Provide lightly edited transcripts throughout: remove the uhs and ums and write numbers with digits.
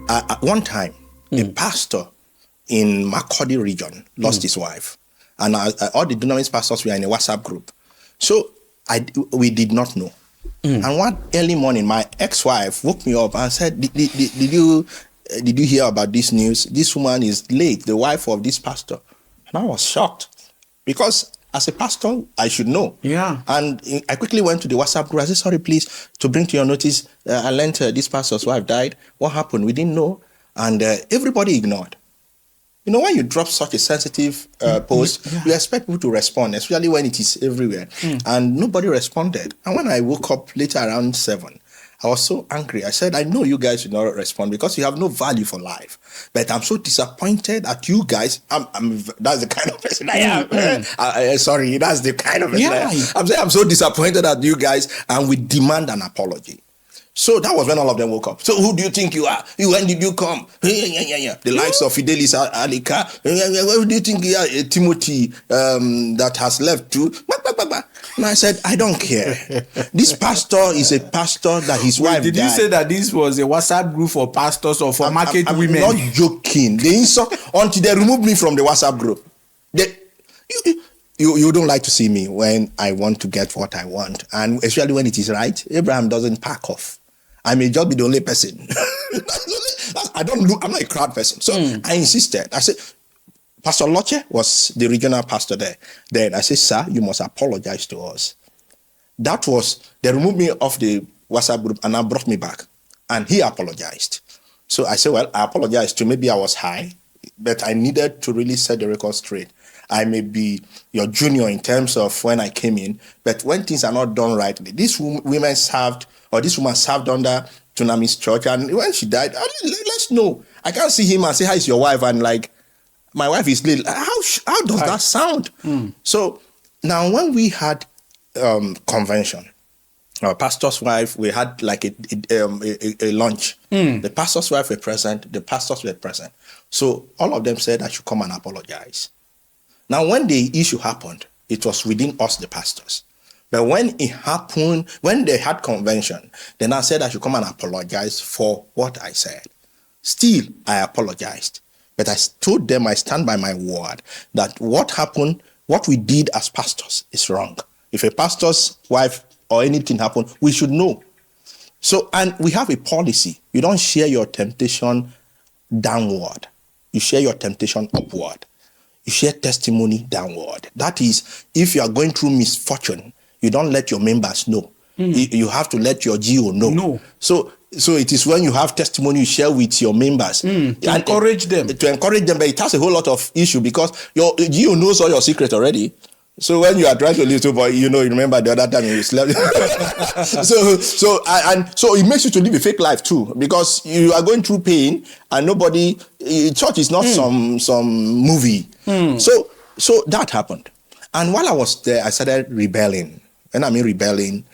At one time, a pastor in Makurdi region lost his wife. And all the Dunamis pastors were in a WhatsApp group. So we did not know. And one early morning, my ex-wife woke me up and said, did you hear about this news? This woman is late, the wife of this pastor. And I was shocked because as a pastor, I should know. Yeah. And I quickly went to the WhatsApp group. I said, sorry, please, to bring to your notice, I learned this pastor's wife died. What happened? We didn't know. And everybody ignored. You know, when you drop such a sensitive post, you expect people to respond, especially when it is everywhere. And nobody responded. And when I woke up later around 7, I was so angry. I said, I know you guys will not respond because you have no value for life. But I'm so disappointed at you guys. That's the kind of person I am. Sorry, that's the kind of person I am. I'm saying I'm so disappointed at you guys, and we demand an apology. So that was when all of them woke up. So who do you think you are? When did you come? The likes of Fidelis Alika. Who do you think you are? Timothy that has left too. And I said, I don't care. This pastor is a pastor that his wife did died. You say that this was a WhatsApp group for pastors or for market women? I'm not joking. They insult until they removed me from the WhatsApp group. You don't like to see me when I want to get what I want. And especially when it is right. Abraham doesn't pack off. I may just be the only person. I'm not a crowd person. So I insisted. I said, Pastor Loche was the regional pastor there. Then I said, sir, you must apologize to us. They removed me off the WhatsApp group and now brought me back. And he apologized. So I said, well, I apologized too. Maybe I was high, but I needed to really set the record straight. I may be your junior in terms of when I came in, but when things are not done right, this woman served under Tunami's church, and when she died, let's know. I can't see him and say, hi, it's your wife, and like, my wife is late. How does that sound? So now when we had convention, our pastor's wife, we had like a lunch. The pastor's wife were present, the pastors were present. So all of them said I should come and apologize. Now, when the issue happened, it was within us, the pastors. But when it happened, when they had convention, then I said I should come and apologize for what I said. Still, I apologized. But I told them I stand by my word that what happened, what we did as pastors is wrong. If a pastor's wife or anything happened, we should know. So, and we have a policy. You don't share your temptation downward. You share your temptation upward. You share testimony downward. That is, if you are going through misfortune, you don't let your members know. You have to let your GO know. No. So it is when you have testimony you share with your members. To encourage them. To encourage them, but it has a whole lot of issue because your GO knows all your secrets already. So when you are trying to live to boy, you remember the other time you slept. So it makes you to live a fake life too, because you are going through pain and church is not some movie. So that happened. And while I was there, I started rebelling. When I mean rebelling,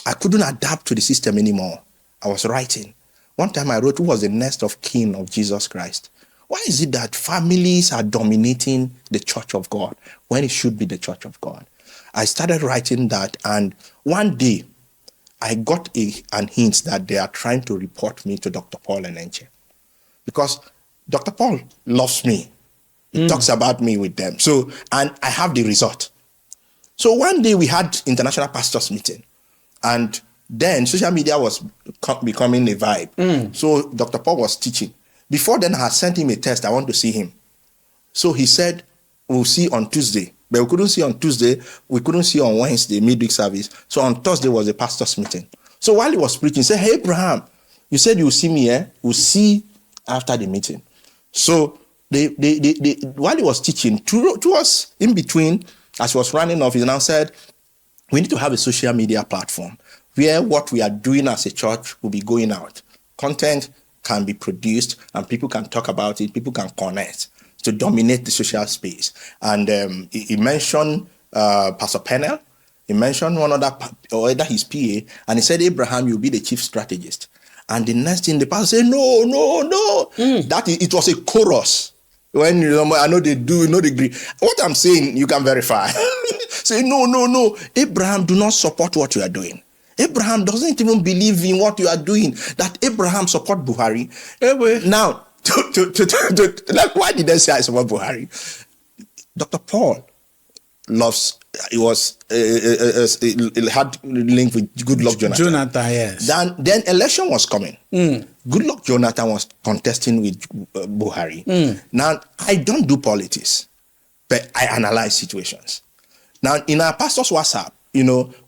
I couldn't adapt to the system anymore. I was writing. One time I wrote, who was the next of kin of Jesus Christ? Why is it that families are dominating the church of God when it should be the church of God? I started writing that, and one day I got an hint that they are trying to report me to Dr. Paul Enenche. Because Dr. Paul loves me. He talks about me with them. So, and I have the result. So one day we had international pastors meeting, and then social media was becoming a vibe. So Dr. Paul was teaching. Before then, I had sent him a text. I want to see him. So he said, we'll see on Tuesday. But we couldn't see on Tuesday. We couldn't see on Wednesday, midweek service. So on Thursday was a pastor's meeting. So while he was preaching, he said, hey, Abraham, you said you'll see me here. We'll see after the meeting. So while he was teaching, to us in between, as he was running off, he now said, we need to have a social media platform where what we are doing as a church will be going out. Content can be produced and people can talk about it, people can connect to dominate the social space. And he mentioned Pastor Pennell, he mentioned one other, or either his PA, and he said, Abraham, you'll be the chief strategist. And the next thing, the pastor said, no. It was a chorus. When I know they do, they agree. What I'm saying, you can verify. Say, no. Abraham, do not support what you are doing. Abraham doesn't even believe in what you are doing. That Abraham support Buhari. Now, like, why did I say I support Buhari? Dr. Paul it had link with Goodluck Jonathan. Yes. Then election was coming. Goodluck Jonathan was contesting with Buhari. Now, I don't do politics, but I analyze situations. Now, in our pastor's WhatsApp,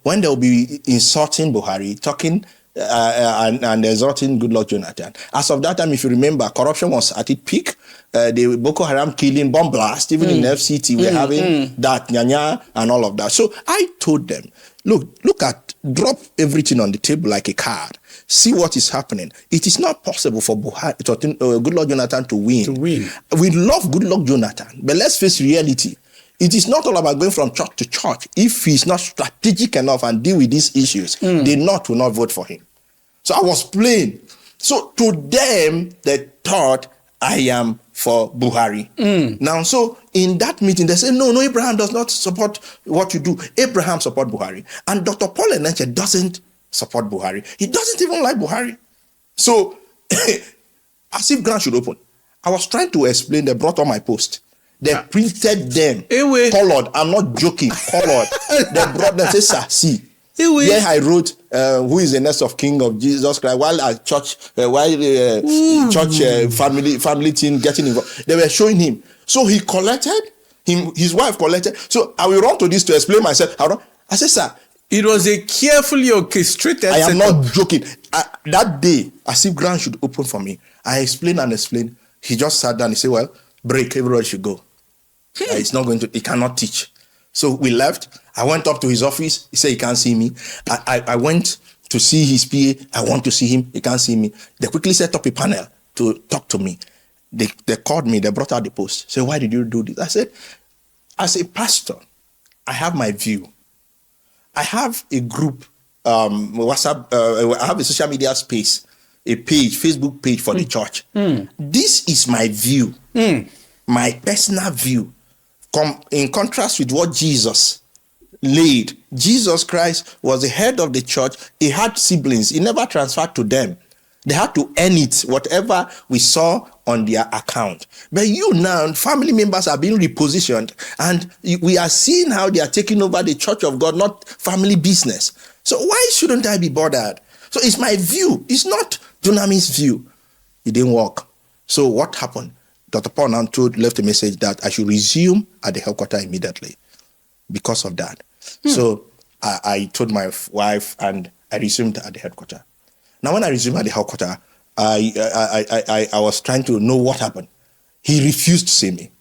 when they'll be insulting Buhari, talking and exalting Goodluck Jonathan. As of that time, if you remember, corruption was at its peak. The Boko Haram killing, bomb blast, even in FCT, we're having that, Nyanya, and all of that. So I told them, drop everything on the table like a card. See what is happening. It is not possible for Goodluck Jonathan to win. We love Goodluck Jonathan, but let's face reality. It is not all about going from church to church. If he's not strategic enough and deal with these issues, the North will not vote for him. So I was plain. So to them, they thought I am for Buhari. Now, so in that meeting, they say, no, Abraham does not support what you do. Abraham support Buhari. And Dr. Paul Enenche doesn't support Buhari. He doesn't even like Buhari. So, as if ground should open. I was trying to explain, they brought on my post. They printed them, colored. I'm not joking, colored. They brought them, say, sir, see. Here I wrote, who is the next of King of Jesus Christ, while at church, family team getting involved. They were showing him. So he collected, his wife collected. So I will run to this to explain myself. I said, sir. It was a carefully orchestrated I am not joking. That day, as if ground should open for me, I explained and explained. He just sat down. He said, well, break, everybody should go. It's not going to, he cannot teach. So we left. I went up to his office. He said he can't see me. I went to see his PA. I want to see him. He can't see me. They quickly set up a panel to talk to me. They called me. They brought out the post. Said, why did you do this? I said, as a pastor, I have my view. I have a group, WhatsApp, I have a social media space, a page, Facebook page for the church. This is my view, my personal view. In contrast with what Jesus laid. Jesus Christ was the head of the church. He had siblings. He never transferred to them. They had to earn it, whatever we saw on their account. But you now, family members are being repositioned, and we are seeing how they are taking over the church of God, not family business. So why shouldn't I be bothered? So it's my view. It's not Dunamis' view. It didn't work. So what happened? Dr. Paul now left a message that I should resume at the headquarters immediately because of that. So I told my wife and I resumed at the headquarters. Now, when I resumed at the headquarters, I was trying to know what happened. He refused to see me.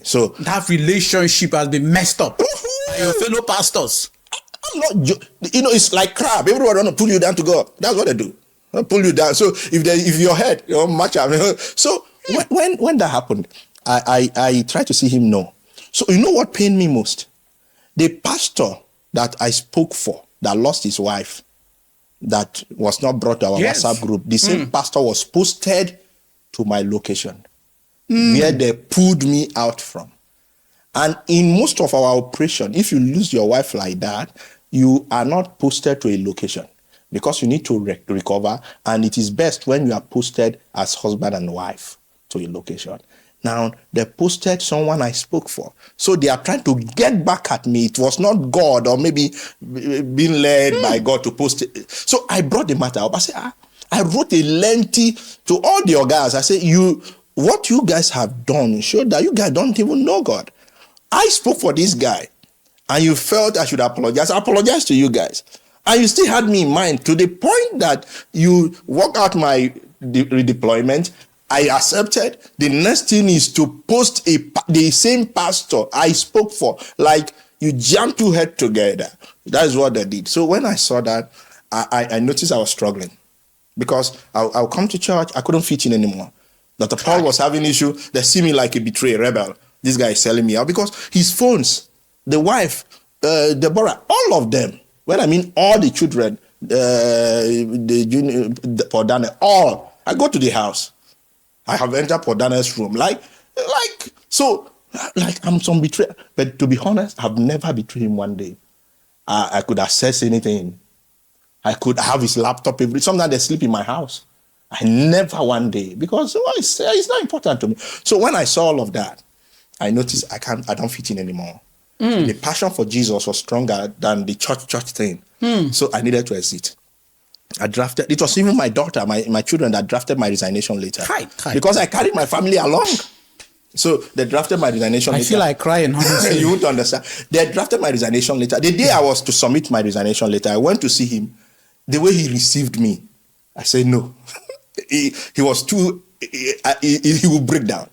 So that relationship has been messed up by your fellow pastors. I'm not, it's like crab. Everyone want to pull you down to God. That's what they do. They'll pull you down. So if your head, match up. So when that happened, I tried to see him no. So you know what pained me most? The pastor that I spoke for that lost his wife, that was not brought to our WhatsApp group, the same pastor was posted to my location where they pulled me out from. And in most of our operation, if you lose your wife like that, you are not posted to a location because you need to recover, and it is best when you are posted as husband and wife to a location. Now, they posted someone I spoke for. So they are trying to get back at me. It was not God or maybe being led by God to post it. So I brought the matter up. I said, I wrote a lengthy to all the guys. I said, what you guys have done showed that you guys don't even know God. I spoke for this guy and you felt I should apologize. I apologize to you guys. And you still had me in mind to the point that you work out my redeployment. I accepted. The next thing is to post the same pastor I spoke for. Like, you jam two heads together. That is what they did. So when I saw that, I noticed I was struggling. Because I'll come to church, I couldn't fit in anymore. Dr. Paul was having issue. They see me like a betrayed rebel. This guy is selling me out. Because his phones, the wife, Deborah, all of them, when I mean all the children, for Daniel, all, I go to the house. I have entered Podana's room. So I'm some betrayer. But to be honest, I've never betrayed him one day. I could access anything. I could have his laptop. Sometimes they sleep in my house. I never one day, because it's not important to me. So when I saw all of that, I noticed I don't fit in anymore. The passion for Jesus was stronger than the church thing. So I needed to exit. It was even my daughter, my children that drafted my resignation letter. Because I carried my family along. So they drafted my resignation letter. I feel like crying, honestly. You won't understand. They drafted my resignation letter. The day I was to submit my resignation letter, I went to see him. The way he received me, I said no. He was too, he would break down.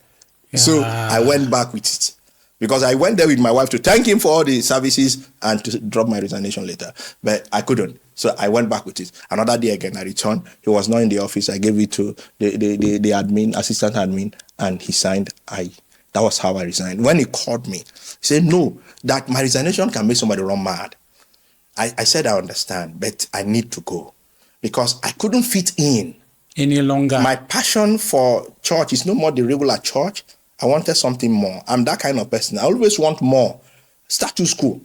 Yeah. So I went back with it. Because I went there with my wife to thank him for all the services and to drop my resignation letter. But I couldn't. So I went back with it. Another day again, I returned. He was not in the office. I gave it to the admin, assistant admin, and he signed. That was how I resigned. When he called me, he said, no, that my resignation can make somebody run mad. I said, I understand, but I need to go. Because I couldn't fit in any longer. My passion for church is no more the regular church. I wanted something more. I'm that kind of person. I always want more. Status quo.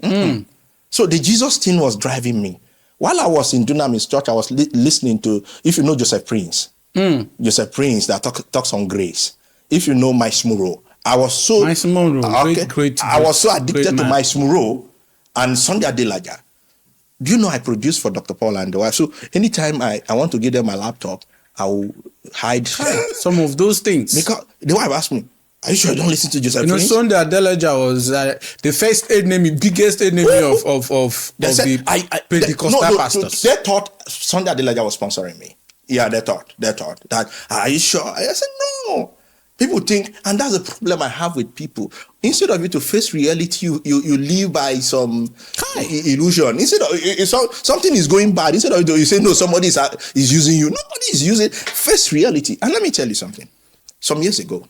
So the Jesus thing was driving me. While I was in Dunamis Church, I was listening to, if you know Joseph Prince, Joseph Prince that talks on grace. If you know Miles Muro, I was so I was so addicted to Miles Muro and Sunday Adelaja. Do you know I produced for Dr. Paul and the wife? So anytime I want to give them my laptop, I will hide some of those things. Because the wife asked me, are you sure you don't listen to Joseph Prince? Sunday Adelaja was the first biggest enemy of the Pentecostal pastors. They thought Sunday Adelaja was sponsoring me. Yeah, they thought that, are you sure? I said, no. People think, and that's the problem I have with people. Instead of you to face reality, you live by some illusion. Instead of something is going bad, instead of you say, no, somebody is using you. Nobody is using. Face reality. And let me tell you something. Some years ago,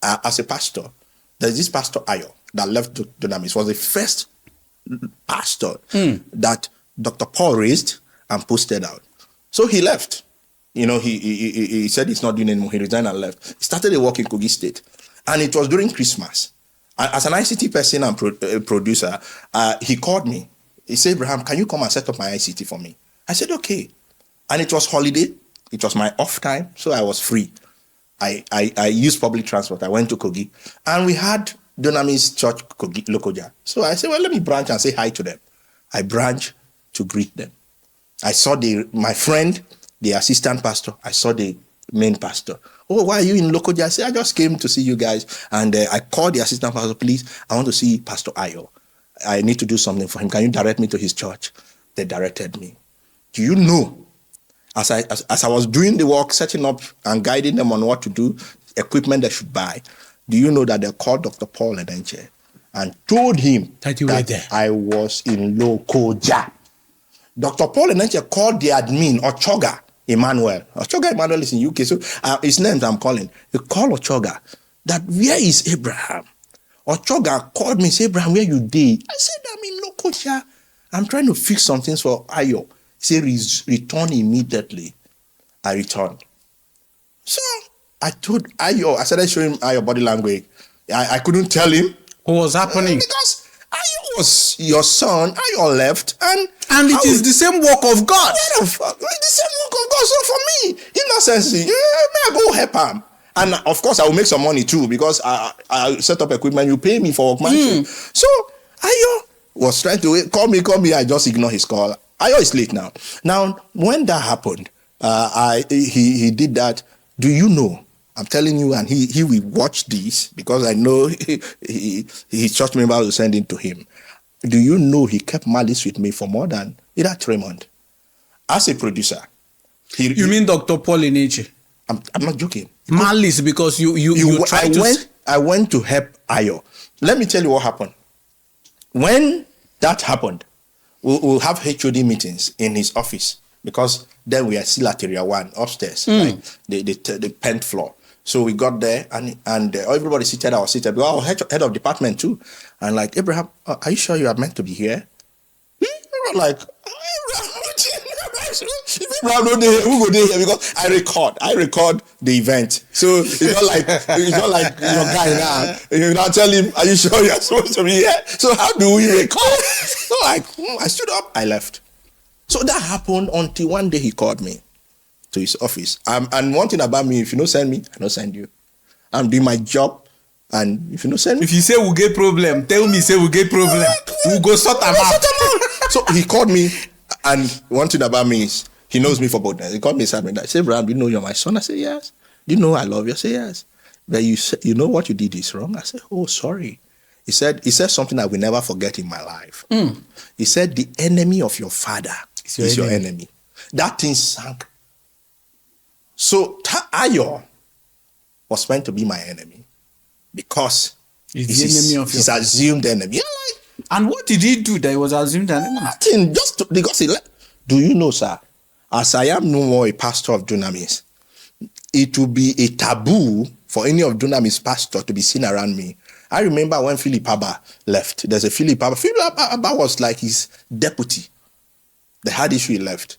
as a pastor, there's this pastor Ayo that left Dunamis. Was the first pastor that Dr. Paul raised and posted out. So he left. You know, he said he's not doing anymore. He resigned and left. He started a work in Kogi State. And it was during Christmas. As an ICT person and producer, he called me. He said, Abraham, can you come and set up my ICT for me? I said, okay. And it was holiday. It was my off time. So I was free. I used public transport. I went to Kogi. And we had Dunamis Church Kogi, Lokoja. So I said, well, let me branch and say hi to them. I branched to greet them. I saw my friend, the assistant pastor. I saw the main pastor. Oh, why are you in Lokoja? I said, I just came to see you guys. And I called the assistant pastor, please, I want to see Pastor Ayo. I need to do something for him. Can you direct me to his church? They directed me. Do you know, as I was doing the work, setting up and guiding them on what to do, equipment they should buy, do you know that they called Dr. Paul Enenche and told him that I was in Lokoja? Dr. Paul Enenche called the admin, Ochoga Emmanuel. Ochoga Emmanuel is in UK, so his name I'm calling. He called Ochoga that, where is Abraham? Ochoga called me and said, Abraham, where you did? I said, I'm in Lokoja. I'm trying to fix some things for Ayo. He said, return immediately. I returned. So I told Ayo, I started showing Ayo body language. I couldn't tell him what was happening. Because Ayo was your son. Ayo left. And it is the same work of God. The same work of God. So for me, innocency, I go help him. And of course, I will make some money too, because I set up equipment. You pay me for workmanship. So Ayo was trying to call me. I just ignore his call. Ayo is late now. Now, when that happened, he did that. Do you know? I'm telling you, and he will watch this, because I know his church member will send it to him. Do you know he kept Malice with me for more than either 3 months? As a producer. You mean Dr. Paul Enenche? I'm not joking. Malice, because you tried I went to help Ayo. Let me tell you what happened. When that happened, we'll have HOD meetings in his office, because then we are still at Area 1 upstairs, like the 10th floor. So we got there, and everybody seated. I was seated. We were head of department too. And like, Abraham, are you sure you are meant to be here? We were like, Abraham, Brown no dey, who go dey here? Because I record the event. So it's not like your guy now. You now tell him, are you sure you're supposed to be here? So how do we record? So I stood up, I left. So that happened until one day he called me to his office. And one thing about me, if you don't send me, I don't send you. I'm doing my job, and if you don't send me, if you say we get problem, tell me say we get problem. We go sort them out. So he called me, and one thing about me is he knows me for boldness. He called me and said, Abraham, do you know you're my son? I said, yes. Do you know I love you? I said, yes. But you know what you did is wrong? I said, oh, sorry. He said something I will never forget in my life. He said, the enemy of your father is your enemy. That thing sank. So Ayo was meant to be my enemy because he's assumed enemy. Yeah, and what did he do that he was assumed enemy? Nothing. Because do you know, sir, as I am no more a pastor of Dunamis, it will be a taboo for any of Dunamis pastor to be seen around me. I remember when Philip Abba left. There's a Philip Abba. Philip Abba was like his deputy. They had issue, he left.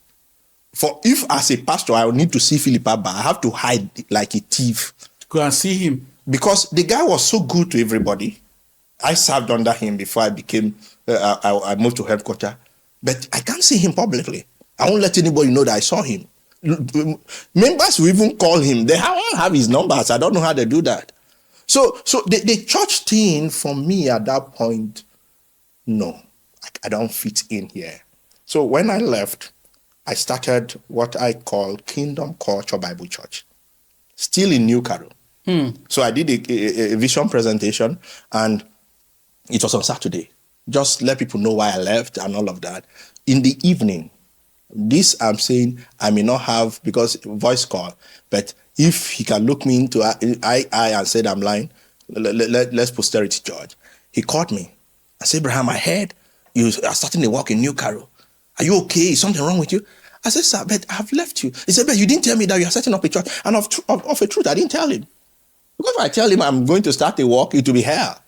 For if as a pastor I would need to see Philip Abba, I have to hide like a thief. Go and see him. Because the guy was so good to everybody. I served under him before I became, I moved to headquarters. But I can't see him publicly. I won't let anybody know that I saw him. Members will even call him. They all have his numbers. I don't know how they do that. So the church thing for me at that point, no, I don't fit in here. So when I left, I started what I call Kingdom Culture Bible Church, still in New Carroll. So I did a vision presentation, and it was on Saturday. Just let people know why I left and all of that. In the evening, this I'm saying I may not have, because voice call, but if he can look me into eye and said I'm lying, let's posterity judge. He called me. I said, Abraham, I heard you are starting to work in New Carroll. Are you okay? Is something wrong with you? I said, sir, but I've left you. He said, but you didn't tell me that you are setting up a church. And of a truth, I didn't tell him. Because if I tell him I'm going to start a work, it will be hell.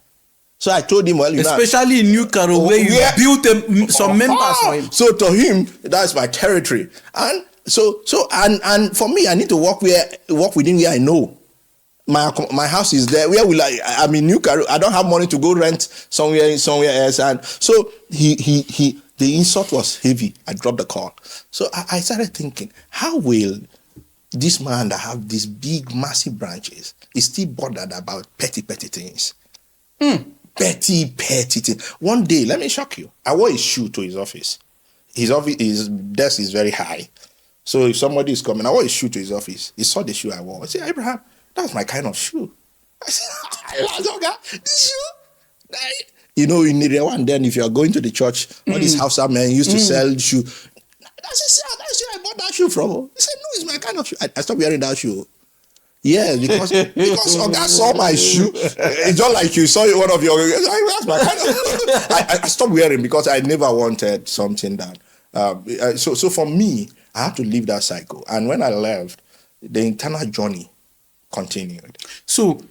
So I told him, well, you especially in New Carroll, where you built some members for him. So to him, that's my territory. And so for me, I need to work within where I know. My house is there. Where will I'm in New Carroll. I don't have money to go rent somewhere else. And so the insult was heavy. I dropped the call. So I started thinking, how will this man that have these big, massive branches is still bothered about petty things? Petty things. One day, let me shock you. I wore a shoe to his office. His desk is very high. So if somebody is coming, I wore a shoe to his office. He saw the shoe I wore. I said, Abraham, that's my kind of shoe. I said, this shoe? You know, in the one, then if you are going to the church, all these Hausa men used to sell shoe. I said, that's where I bought that shoe from. He said, no, it's my kind of shoe. I stopped wearing that shoe. Yeah, because Oga saw my shoe. It's not like you saw one of your. That's my kind of. I stopped wearing because I never wanted something that. So for me, I had to leave that cycle. And when I left, the internal journey continued. So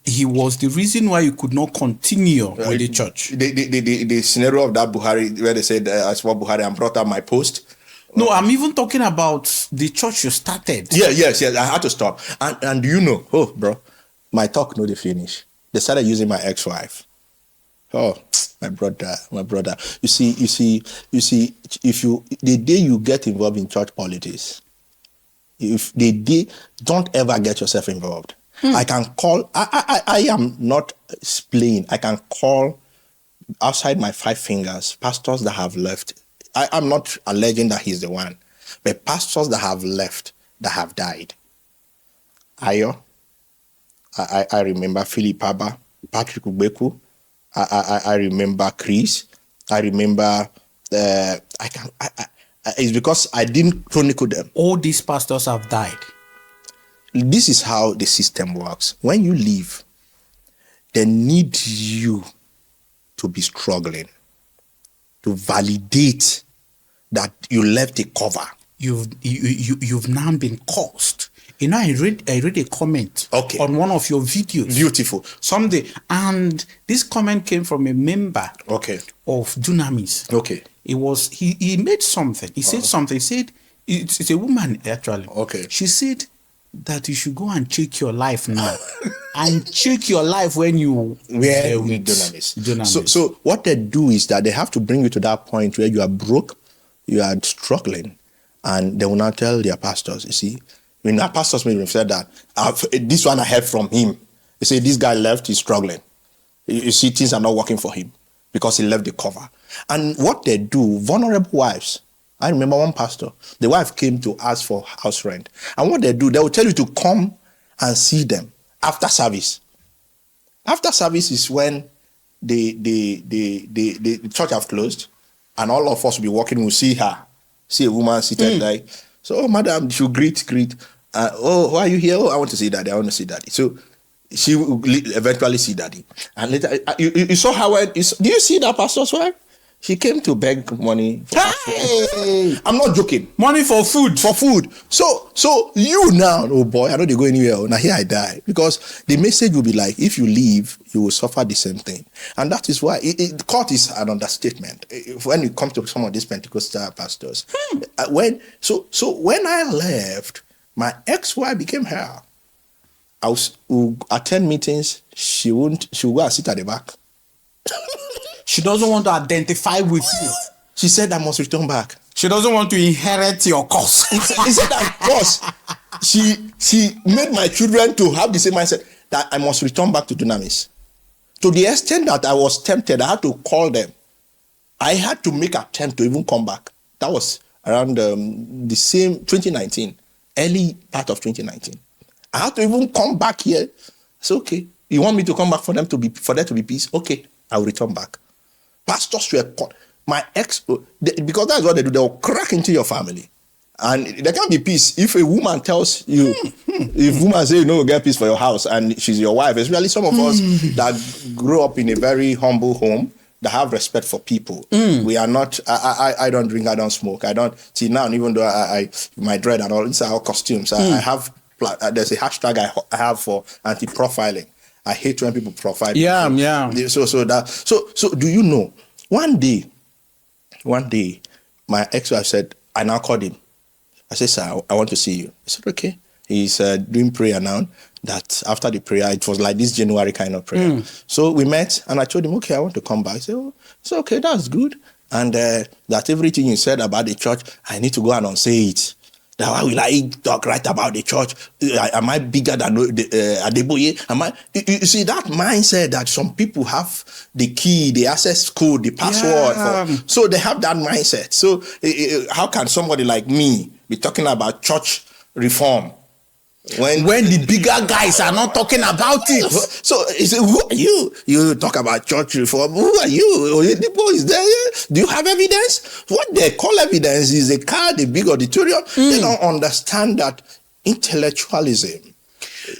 he was the reason why you could not continue with the church. The scenario of that Buhari, where they said I saw Buhari and brought up my post. No, I'm even talking about the church you started. Yes. I had to stop. And you know, bro, my talk no they finish. They started using my ex-wife. Oh, my brother. You see, if the day you get involved in church politics, if the day, don't ever get yourself involved. I can call, I am not playing. I can call outside my 5 fingers pastors that have left. I'm not alleging that he's the one, but pastors that have left, that have died. Ayo, I remember Philip Abba, Patrick Ubeku, I remember Chris, I remember, it's because I didn't chronicle them. All these pastors have died. This is how the system works. When you leave, they need you to be struggling, to validate that you left a cover. You've now been cursed. You know, I read a comment on one of your videos. Beautiful. Someday, and this comment came from a member of Dunamis. Okay. It was he made something. He said something. He said It's a woman, actually. Okay. She said that you should go and check your life now. And check your life when you were with Dunamis. Dunamis. So what they do is that they have to bring you to that point where you are broke, you are struggling, and they will not tell their pastors. You see, when our pastors may have said that, this one I heard from him. They say this guy left, he's struggling. You see, things are not working for him because he left the cover. And what they do, vulnerable wives. I remember one pastor, the wife came to ask for house rent. And what they do, they will tell you to come and see them after service. After service is when the church have closed, and all of us will be walking, we'll see her, see a woman seated like, so, oh, madam, she'll greet. Oh, why are you here? Oh, I want to see daddy. I want to see daddy. So she will eventually see daddy. And later, you saw how, do you see that pastor's wife? She came to beg money. I'm not joking. Money for food. For food. So you now, oh boy, I know they go anywhere. Now here I die. Because the message will be like, if you leave, you will suffer the same thing. And that is why court is an understatement. When it comes to some of these Pentecostal pastors. When I left, my ex-wife became her. I will attend meetings. She will go and sit at the back. She doesn't want to identify with you. She said I must return back. She doesn't want to inherit your curse. He said that curse. She made my children to have the same mindset that I must return back to Dunamis. To the extent that I was tempted, I had to call them. I had to make an attempt to even come back. That was around the same 2019, early part of 2019. I had to even come back here. It's okay. You want me to come back for there to be peace? Okay, I will return back. Pastors were caught. My ex, because that's what they do, they'll crack into your family. And there can't be peace. If a woman tells you, if woman say, no, get peace for your house, and she's your wife, especially some of us that grew up in a very humble home, that have respect for people. We are not, I don't drink, I don't smoke, I don't, see now, even though I my dread and all, these are all costumes. I have, there's a hashtag I have for anti-profiling. I hate when people profile. Yeah. So do you know? One day, my ex-wife said, I now called him. I said, sir, I want to see you. He said, okay. He's doing prayer now. That after the prayer, it was like this January kind of prayer. So we met, and I told him, okay, I want to come back. He said, oh, it's okay, that's good. And that everything you said about the church, I need to go and say it. That why will I talk right about the church? Am I bigger than Adeboye? Am I? You see that mindset that some people have the key, the access code, the password. So they have that mindset. So how can somebody like me be talking about church reform when the bigger guys are not talking about it? So he said, who are you? You talk about church reform. Who are you? The boy is there. Do you have evidence? What they call evidence is a car, the big auditorium. They don't understand that intellectualism.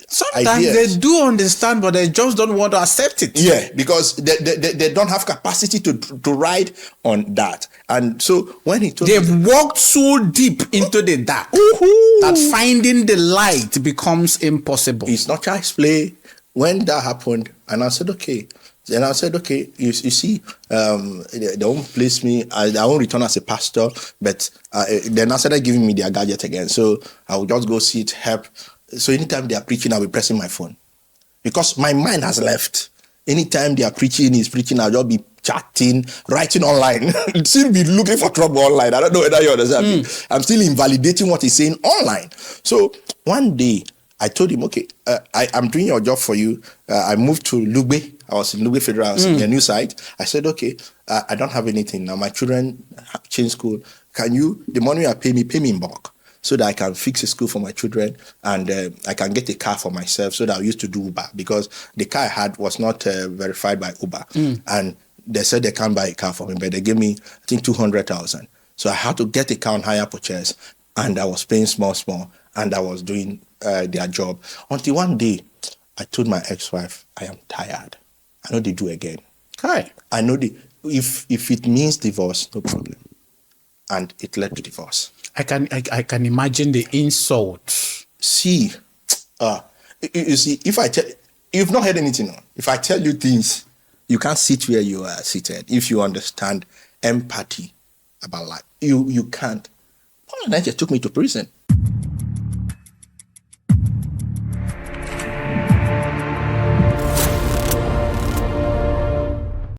Sometimes they do understand, but they just don't want to accept it. Yeah, because they don't have capacity to ride on that. And so when he told they've walked so deep into the dark that finding the light becomes impossible. It's not child's play. When that happened, and I said, okay. Then I said, okay, you see, they won't place me, I won't return as a pastor, but then I started giving me their gadget again. So I would just go sit, help. So anytime they are preaching, I'll be pressing my phone. Because my mind has left. Anytime they are preaching, I'll just be chatting, writing online. Still be looking for trouble online. I don't know whether you understand. I'm still invalidating what he's saying online. So one day, I told him, okay, I'm doing your job for you. I moved to Lugbe. I was in Lugbe Federal, in a new site. I said, okay, I don't have anything. Now my children have changed school. Can you, the money you pay me in bulk, so that I can fix a school for my children, and I can get a car for myself, so that I used to do Uber, because the car I had was not verified by Uber. And they said they can't buy a car for me, but they gave me, I think, 200,000. So I had to get a car on hire purchase, and I was paying small, and I was doing their job. Until one day, I told my ex-wife, I am tired. I know they do again. Hi. I know if it means divorce, no problem. And it led to divorce. I can imagine the insult. See, you see, if I tell, you've not heard anything. If I tell you things, you can't sit where you are seated. If you understand empathy about life, you can't. Paul Enenche took me to prison.